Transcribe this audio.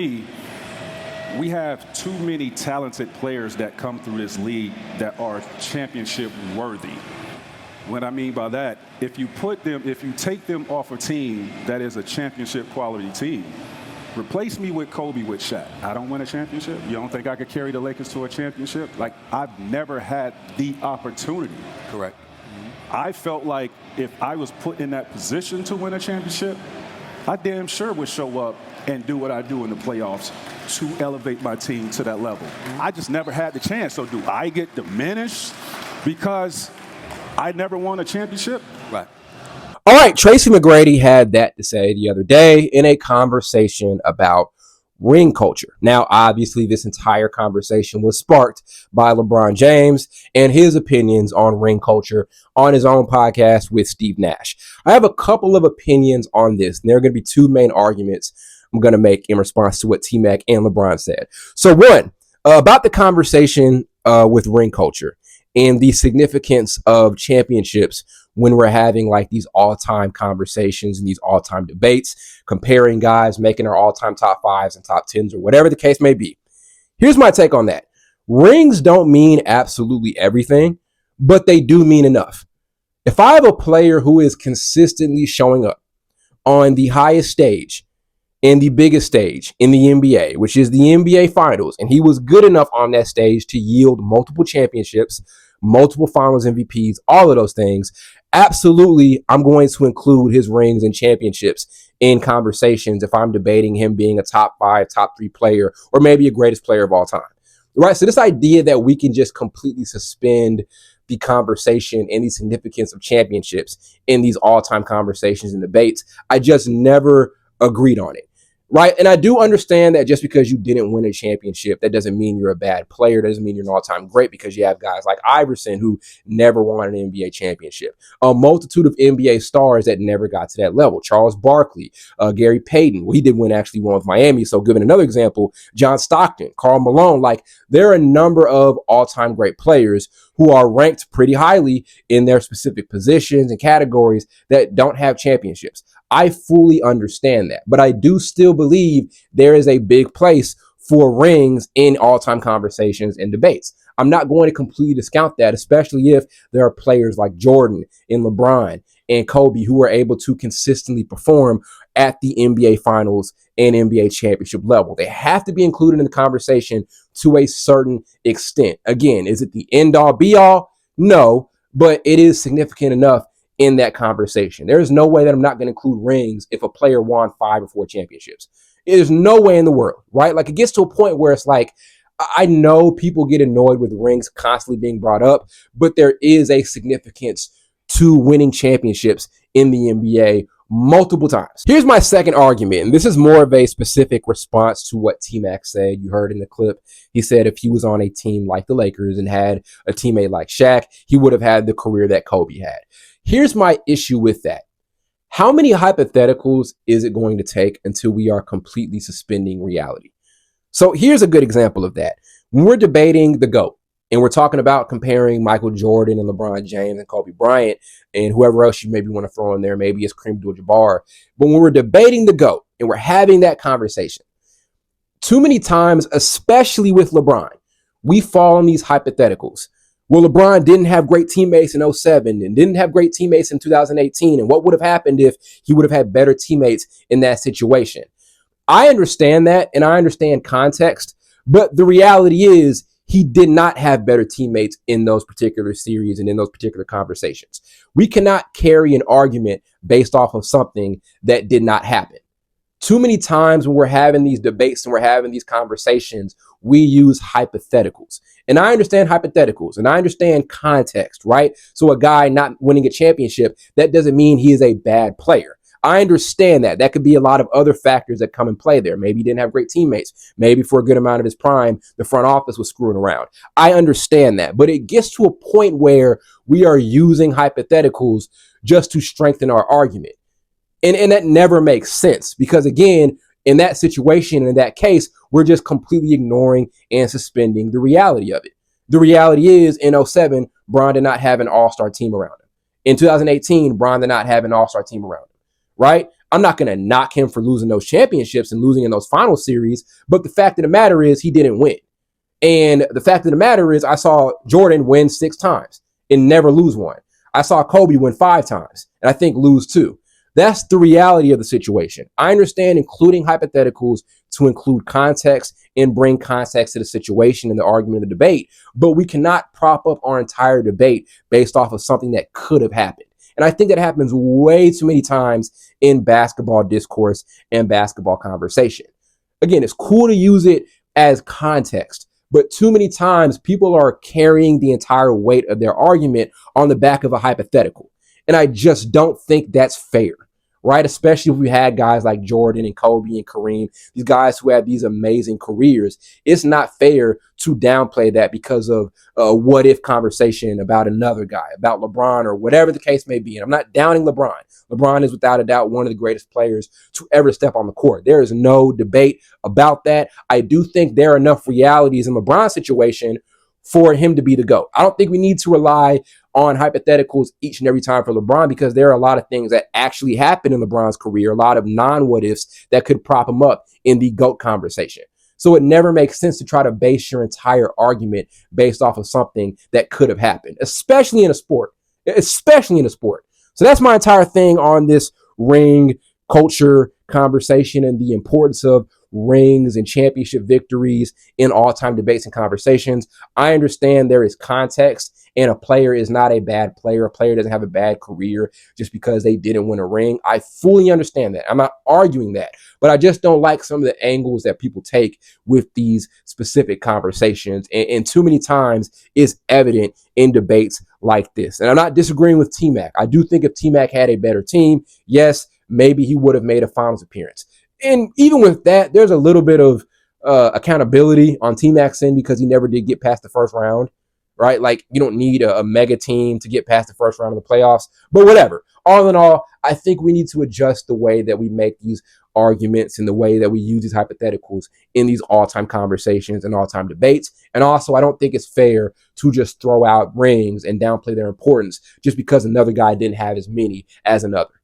We have too many talented players that come through this league that are championship worthy. What I mean by that, if you take them off a team that is a championship quality team, replace me with Kobe with Shaq. I don't win a championship. You don't think I could carry the Lakers to a championship? Like, I've never had the opportunity. Correct. I felt like if I was put in that position to win a championship, I damn sure would show up and do what I do in the playoffs to elevate my team to that level. I just never had the chance. So do I get diminished because I never won a championship? Right. All right. Tracy McGrady had that to say the other day in a conversation about ring culture. Now, obviously, this entire conversation was sparked by LeBron James and his opinions on ring culture on his own podcast with Steve Nash. I have a couple of opinions on this, and there are going to be two main arguments I'm going to make in response to what T-Mac and LeBron said. So one, about the conversation with ring culture and the significance of championships when we're having like these all-time conversations and these all-time debates, comparing guys, making our all-time top fives and top tens or whatever the case may be. Here's my take on that. Rings don't mean absolutely everything, but they do mean enough. If I have a player who is consistently showing up on the highest stage, in the biggest stage in the NBA, which is the NBA Finals, and he was good enough on that stage to yield multiple championships, multiple Finals MVPs, all of those things, absolutely, I'm going to include his rings and championships in conversations if I'm debating him being a top 5, top 3 player, or maybe a greatest player of all time. Right? So this idea that we can just completely suspend the conversation and the significance of championships in these all-time conversations and debates, I just never agreed on it. Right. And I do understand that just because you didn't win a championship, that doesn't mean you're a bad player. That doesn't mean you're an all-time great, because you have guys like Iverson who never won an NBA championship. A multitude of NBA stars that never got to that level. Charles Barkley, Gary Payton. Well, he did win actually one with Miami. So giving another example, John Stockton, Karl Malone. Like, there are a number of all-time great players who are ranked pretty highly in their specific positions and categories that don't have championships. I fully understand that, but I do still believe there is a big place for rings in all-time conversations and debates. I'm not going to completely discount that, especially if there are players like Jordan and LeBron and Kobe who are able to consistently perform at the NBA Finals and NBA championship level. They have to be included in the conversation to a certain extent. Again, is it the end-all, be-all? No, but it is significant enough in that conversation. There is no way that I'm not going to include rings if a player won 5 or 4 championships. There's no way in the world, right? Like, it gets to a point where it's like, I know people get annoyed with rings constantly being brought up, but there is a significance to winning championships in the NBA multiple times. Here's my second argument, and this is more of a specific response to what T-Mac said. You heard in the clip, he said if he was on a team like the Lakers and had a teammate like Shaq, he would have had the career that Kobe had. Here's my issue with that. How many hypotheticals is it going to take until we are completely suspending reality? So here's a good example of that. When we're debating the GOAT, and we're talking about comparing Michael Jordan and LeBron James and Kobe Bryant and whoever else you maybe want to throw in there, maybe it's Kareem Abdul-Jabbar. But when we're debating the GOAT and we're having that conversation, too many times, especially with LeBron, we fall on these hypotheticals. Well, LeBron didn't have great teammates in 2007 and didn't have great teammates in 2018. And what would have happened if he would have had better teammates in that situation? I understand that, and I understand context, but the reality is he did not have better teammates in those particular series and in those particular conversations. We cannot carry an argument based off of something that did not happen. Too many times when we're having these debates and we're having these conversations, we use hypotheticals. And I understand hypotheticals and I understand context, right? So a guy not winning a championship, that doesn't mean he is a bad player. I understand that. That could be a lot of other factors that come in play there. Maybe he didn't have great teammates. Maybe for a good amount of his prime, the front office was screwing around. I understand that. But it gets to a point where we are using hypotheticals just to strengthen our argument. And that never makes sense because, again, in that situation, in that case, we're just completely ignoring and suspending the reality of it. The reality is in 2007, Bron did not have an all-star team around him. In 2018, Bron did not have an all-star team around him, right? I'm not going to knock him for losing those championships and losing in those final series. But the fact of the matter is he didn't win. And the fact of the matter is I saw Jordan win 6 times and never lose one. I saw Kobe win 5 times and I think lose 2. That's the reality of the situation. I understand including hypotheticals to include context and bring context to the situation and the argument and the debate, but we cannot prop up our entire debate based off of something that could have happened. And I think that happens way too many times in basketball discourse and basketball conversation. Again, it's cool to use it as context, but too many times people are carrying the entire weight of their argument on the back of a hypothetical. And I just don't think that's fair, right? Especially if we had guys like Jordan and Kobe and Kareem, these guys who have these amazing careers. It's not fair to downplay that because of a what if conversation about another guy, about LeBron or whatever the case may be. And I'm not downing LeBron. LeBron is without a doubt one of the greatest players to ever step on the court. There is no debate about that. I do think there are enough realities in LeBron's situation for him to be the GOAT. I don't think we need to rely on hypotheticals each and every time for LeBron because there are a lot of things that actually happened in LeBron's career, a lot of non-what ifs that could prop him up in the GOAT conversation. So it never makes sense to try to base your entire argument based off of something that could have happened, especially in a sport, So that's my entire thing on this ring culture conversation and the importance of rings and championship victories in all-time debates and conversations. I understand there is context and a player is not a bad player. A player doesn't have a bad career just because they didn't win a ring. I fully understand that. I'm not arguing that, but I just don't like some of the angles that people take with these specific conversations. And too many times it's evident in debates like this. And I'm not disagreeing with T-Mac. I do think if T-Mac had a better team, yes, maybe he would have made a finals appearance. And even with that, there's a little bit of accountability on T-Mac's end because he never did get past the first round, right? Like, you don't need a mega team to get past the first round of the playoffs, but whatever. All in all, I think we need to adjust the way that we make these arguments and the way that we use these hypotheticals in these all-time conversations and all-time debates. And also, I don't think it's fair to just throw out rings and downplay their importance just because another guy didn't have as many as another.